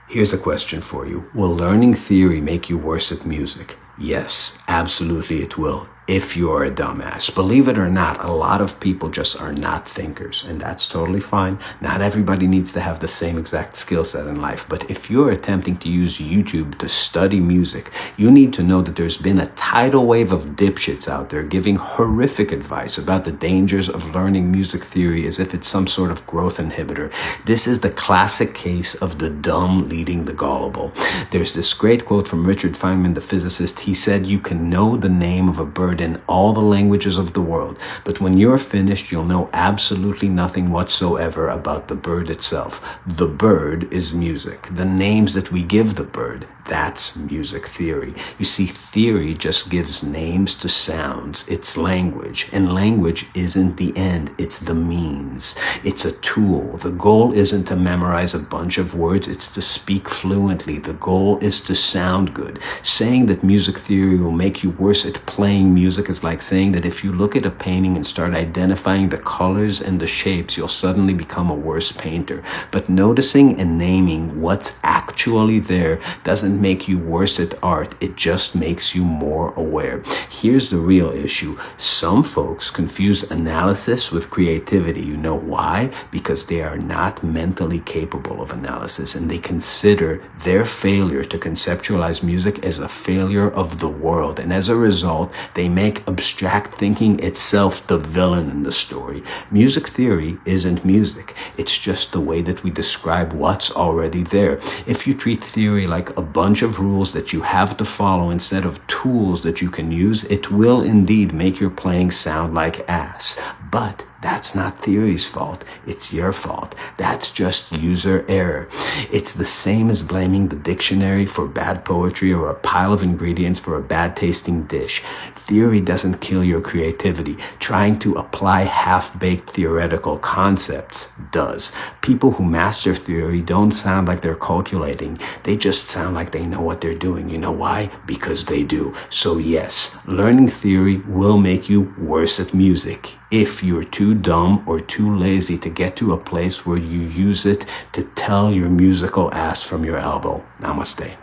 Here's a question for you. Will learning theory make you worse at music? Yes, absolutely it will. If you're a dumbass. Believe it or not, a lot of people just are not thinkers, and that's totally fine. Not everybody needs to have the same exact skill set in life, but if you're attempting to use YouTube to study music, you need to know that there's been a tidal wave of dipshits out there giving horrific advice about the dangers of learning music theory as if it's some sort of growth inhibitor. This is the classic case of the dumb leading the gullible. There's this great quote from Richard Feynman, the physicist. He said, "You can know the name of a bird in all the languages of the world, but when you're finished, you'll know absolutely nothing whatsoever about the bird itself. The bird is music. The names that we give the bird, that's music theory." You see, theory just gives names to sounds. It's language, and language isn't the end, it's the means. It's a tool. The goal isn't to memorize a bunch of words, it's to speak fluently. The goal is to sound good. Saying that music theory will make you worse at playing music is like saying that if you look at a painting and start identifying the colors and the shapes, you'll suddenly become a worse painter. But noticing and naming what's actually there doesn't make you worse at art, it just makes you more aware. Here's the real issue. Some folks confuse analysis with creativity. You know why? Because they are not mentally capable of analysis, and they consider their failure to conceptualize music as a failure of the world. And as a result, they make abstract thinking itself the villain in the story. Music theory isn't music. It's just the way that we describe what's already there. If you treat theory like a bunch of rules that you have to follow instead of tools that you can use, it will indeed make your playing sound like ass. But that's not theory's fault. It's your fault. That's just user error. It's the same as blaming the dictionary for bad poetry or a pile of ingredients for a bad tasting dish. Theory doesn't kill your creativity. Trying to apply half-baked theoretical concepts does. People who master theory don't sound like they're calculating. They just sound like they know what they're doing. You know why? Because they do. So yes, learning theory will make you worse at music if you're too dumb or too lazy to get to a place where you use it to tell your musical ass from your elbow. Namaste.